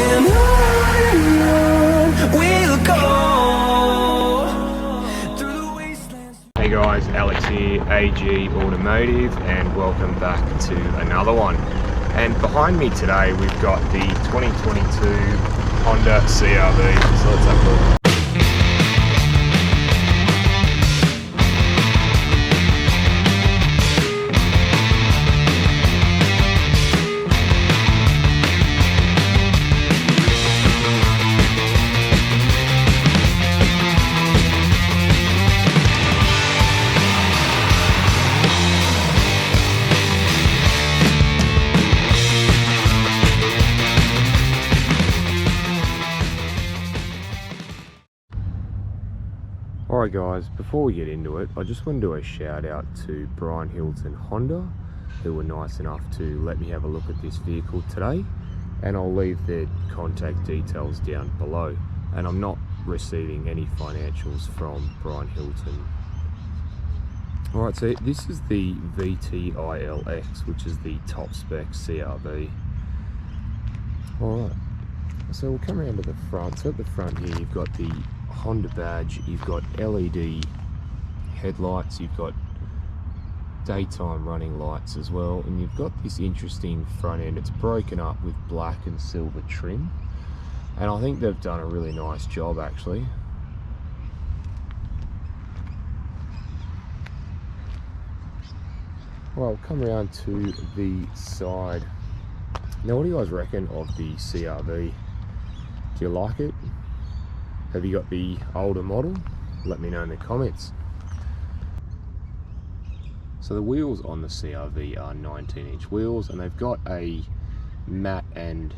and on we'll go through the wastelands. Hey guys, Alex here, AG Automotive, and welcome back to another one. And behind me today we've got the 2022 Honda CRV, so let's have a look. Alright guys, before we get into it, I just want to do a shout out to Brian Hilton Honda, who were nice enough to let me have a look at this vehicle today, and I'll leave their contact details down below. And I'm not receiving any financials from Brian Hilton. Alright, so this is the VTILX, which is the top spec CRV. Alright, so we'll come around to the front. So at the front here you've got the Honda badge, you've got LED headlights, you've got daytime running lights as well, and you've got this interesting front end. It's broken up with black and silver trim, and I think they've done a really nice job actually. Well, come around to the side. Now what do you guys reckon of the CRV? Do you like it? Have you got the older model? Let me know in the comments. So the wheels on the CRV are 19-inch wheels, and they've got a matte and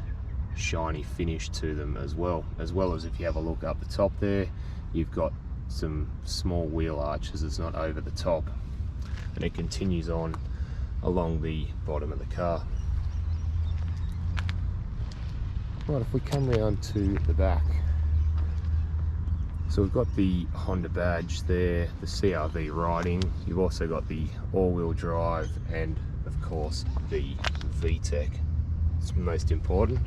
shiny finish to them as well as if you have a look up the top there, you've got some small wheel arches. It's not over the top, and it continues on along the bottom of the car. Right, if we come around to the back, so we've got the Honda badge there, the CRV writing, you've also got the all-wheel drive, and of course the VTEC. It's most important.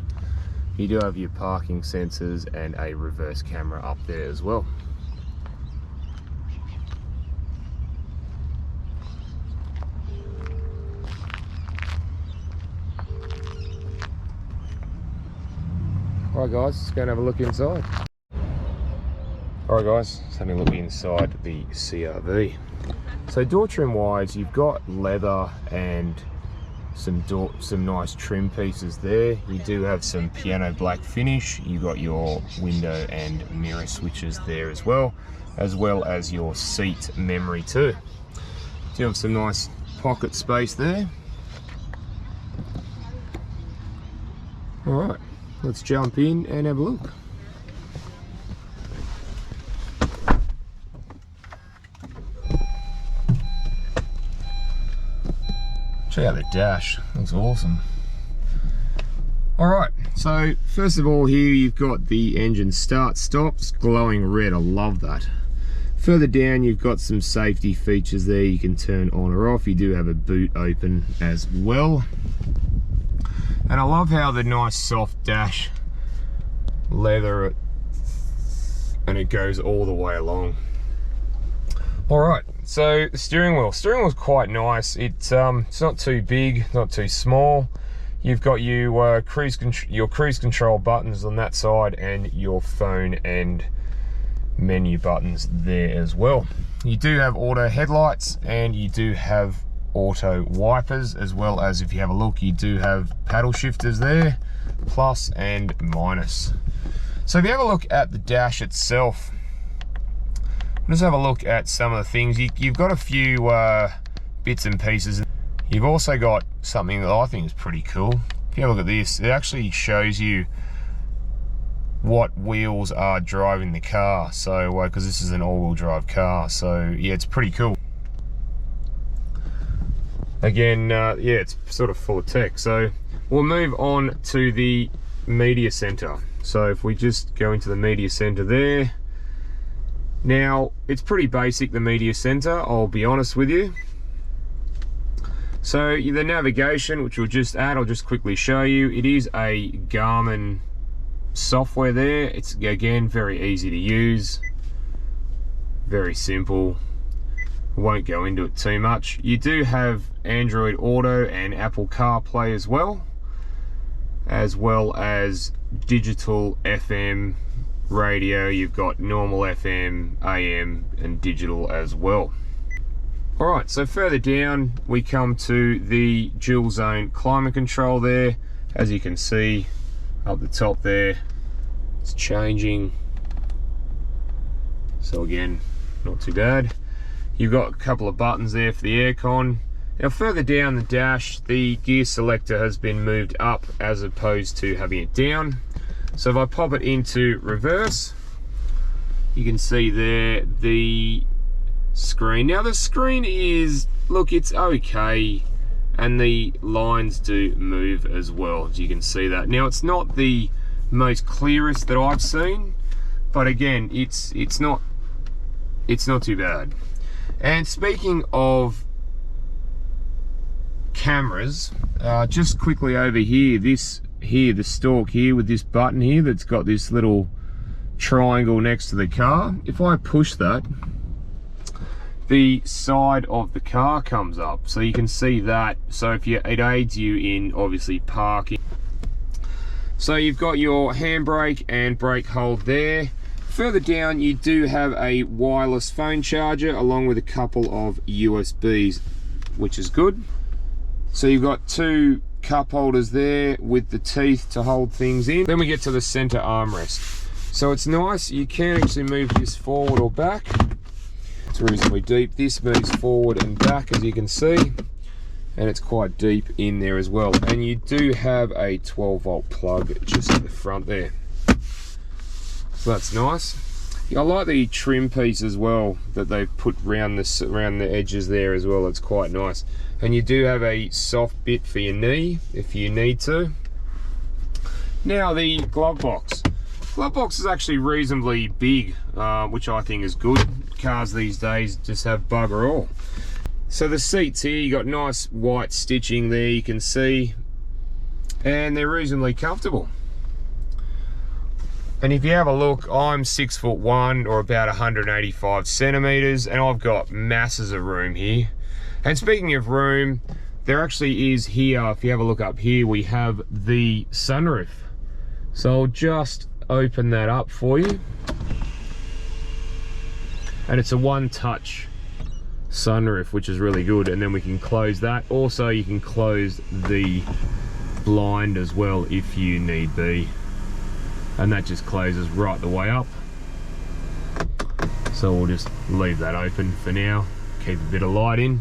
You do have your parking sensors and a reverse camera up there as well. Alright guys, let's go and have a look inside. Alright guys, let's have a look inside the CRV. So door trim wise, you've got leather and some nice trim pieces there. You do have some piano black finish. You've got your window and mirror switches there as well as your seat memory too. You have some nice pocket space there. Alright, let's jump in and have a look. Check out the dash, looks awesome. Alright, so first of all here you've got the engine start stops, glowing red, I love that. Further down you've got some safety features there you can turn on or off. You do have a boot open as well. And I love how the nice soft dash leather, and it goes all the way along. Alright, so the steering wheel's quite nice. It's not too big, not too small. You've got your cruise control buttons on that side, and your phone and menu buttons there as well. You do have auto headlights, and you do have auto wipers, as well as, if you have a look, you do have paddle shifters there, plus and minus. So if you have a look at the dash itself, let's have a look at some of the things. You've got a few bits and pieces. You've also got something that I think is pretty cool. If you have a look at this, it actually shows you what wheels are driving the car. So, because this is an all-wheel drive car, so yeah, it's pretty cool. Again, yeah, it's sort of full of tech. So we'll move on to the media center. So if we just go into the media center there, now it's pretty basic, the media center, I'll be honest with you. So the navigation, which we'll just add, I'll just quickly show you. It is a Garmin software there. It's again very easy to use, very simple. Won't go into it too much. You do have Android Auto and Apple CarPlay as well as digital FM radio. You've got normal FM, AM and digital as well. Alright, so further down we come to the dual zone climate control there. As you can see up the top there, it's changing. So again, not too bad. You've got a couple of buttons there for the aircon. Now further down the dash, the gear selector has been moved up as opposed to having it down. So if I pop it into reverse, you can see there the screen. Now the screen is, look, it's okay, and the lines do move as well, as you can see that. Now it's not the most clearest that I've seen, but again, it's not too bad. And speaking of cameras, just quickly over here, the stalk here with this button here that's got this little triangle next to the car. If I push that, the side of the car comes up, so you can see that. So if it aids you in obviously parking. So you've got your handbrake and brake hold there. Further down, you do have a wireless phone charger along with a couple of USBs, which is good. So you've got two cup holders there with the teeth to hold things in. Then we get to the center armrest. So it's nice, you can actually move this forward or back. It's reasonably deep. This moves forward and back, as you can see, and it's quite deep in there as well. And you do have a 12-volt plug just at the front there. So that's nice. I like the trim piece as well that they've put around the edges there as well. It's quite nice. And you do have a soft bit for your knee if you need to. Now the glove box. Glove box is actually reasonably big, which I think is good. Cars these days just have bugger all. So the seats here, you got nice white stitching there, you can see, and they're reasonably comfortable. And if you have a look, I'm 6'1" or about 185 centimeters, and I've got masses of room here. And speaking of room, there actually is here, if you have a look up here, we have the sunroof. So I'll just open that up for you. And it's a one-touch sunroof, which is really good. And then we can close that. Also, you can close the blind as well if you need be. And that just closes right the way up. So we'll just leave that open for now, keep a bit of light in.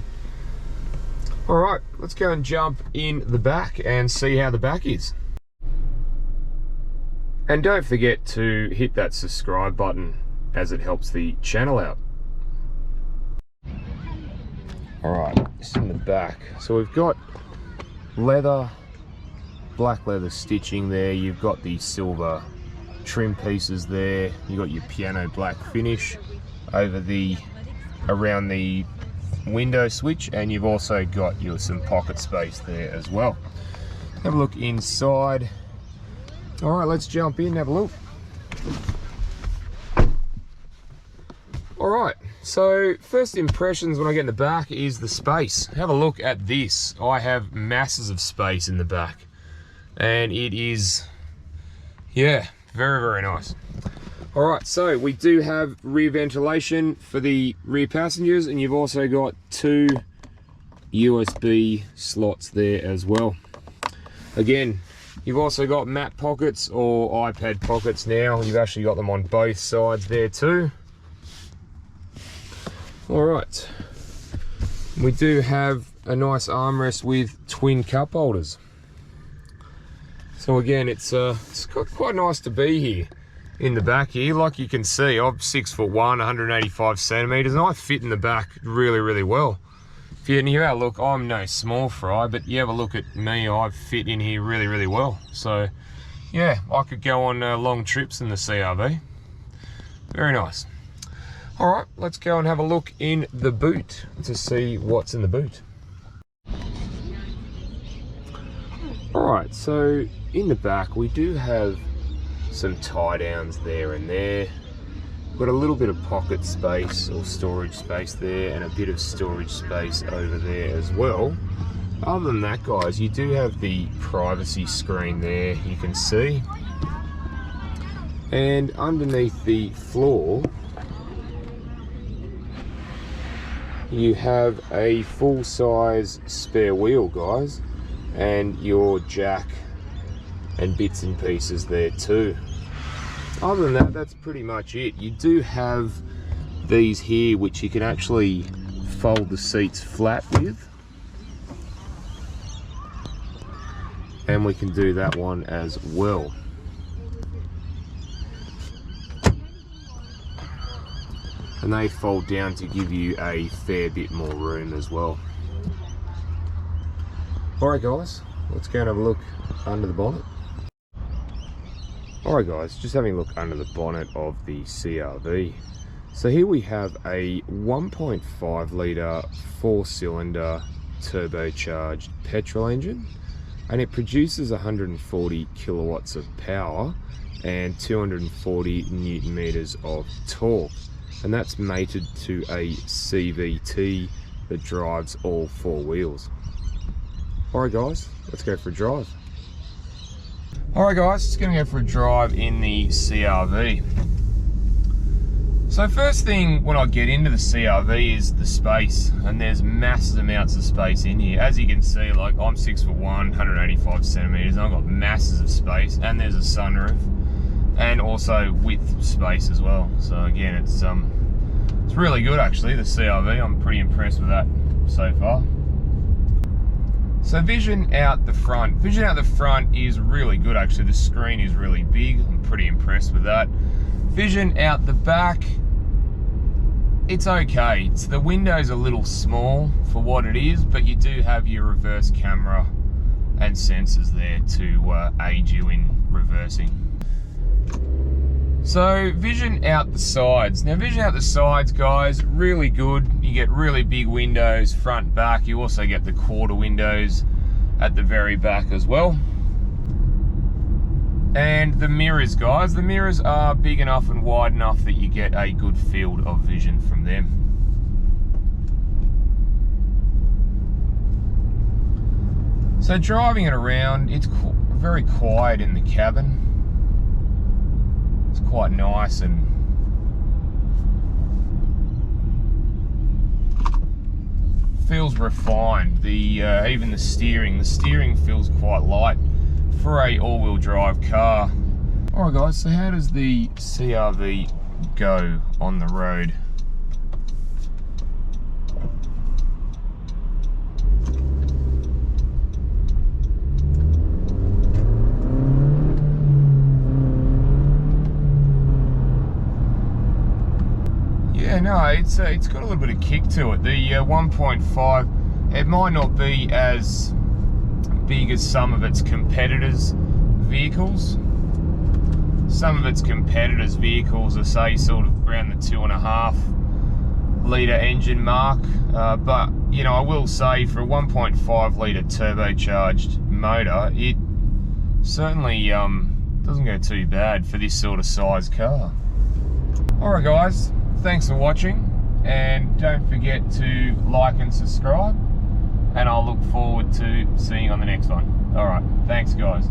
All right, let's go and jump in the back and see how the back is. And don't forget to hit that subscribe button, as it helps the channel out. All right, just in the back. So we've got leather, black leather stitching there. You've got the silver trim pieces there. You've got your piano black finish over around the window switch, and you've also got some pocket space there as well. Have a look inside. All right, let's jump in and have a look. All right, so first impressions when I get in the back is the space. Have a look at this. I have masses of space in the back, and it is, yeah, very, very nice. All right, so we do have rear ventilation for the rear passengers, and you've also got two USB slots there as well. Again, you've also got map pockets or iPad pockets now. You've actually got them on both sides there too. All right, we do have a nice armrest with twin cup holders. So again, it's quite nice to be here in the back here. Like you can see, I'm 6'1", 185 centimeters, and I fit in the back really, really well. If you have a look, I'm no small fry, but you have a look at me, I fit in here really, really well. So yeah, I could go on long trips in the CRV. Very nice. All right, let's go and have a look in the boot to see what's in the boot. All right, so in the back we do have some tie downs there and there. Got a little bit of pocket space or storage space there, and a bit of storage space over there as well. Other than that, guys, you do have the privacy screen there, you can see. And underneath the floor, you have a full-size spare wheel, guys, and your jack and bits and pieces there too. Other than that, that's pretty much it. You do have these here which you can actually fold the seats flat with, and we can do that one as well. And they fold down to give you a fair bit more room as well. Alright guys, let's go and have a look under the bonnet. Alright guys, just having a look under the bonnet of the CRV. So here we have a 1.5 litre 4-cylinder turbocharged petrol engine, and it produces 140 kilowatts of power and 240 newton meters of torque, and that's mated to a CVT that drives all 4 wheels. Alright guys, let's go for a drive. Alright guys, just going to go for a drive in the CRV. So first thing when I get into the CRV is the space, and there's massive amounts of space in here. As you can see, like, I'm 6'1", 185 centimeters, and I've got masses of space, and there's a sunroof, and also width space as well. So again, it's really good actually, the CRV. I'm pretty impressed with that so far. So vision out the front. Vision out the front is really good actually. The screen is really big. I'm pretty impressed with that. Vision out the back, it's okay. The window's a little small for what it is, but you do have your reverse camera and sensors there to aid you in reversing. So vision out the sides. Now vision out the sides, guys, really good. You get really big windows, front, back. You also get the quarter windows at the very back as well. And the mirrors, guys, the mirrors are big enough and wide enough that you get a good field of vision from them. So driving it around, it's very quiet in the cabin. It's quite nice and feels refined. Even the steering feels quite light for a all-wheel drive car. Alright guys, so how does the CRV go on the road? Yeah, no, it's got a little bit of kick to it. The 1.5, it might not be as big as some of its competitors' vehicles. Some of its competitors' vehicles are, say, sort of around the 2.5 litre engine mark, but you know, I will say for a 1.5 litre turbocharged motor, it certainly doesn't go too bad for this sort of size car. Alright guys, thanks for watching, and don't forget to like and subscribe, and I'll look forward to seeing you on the next one. Alright, thanks guys.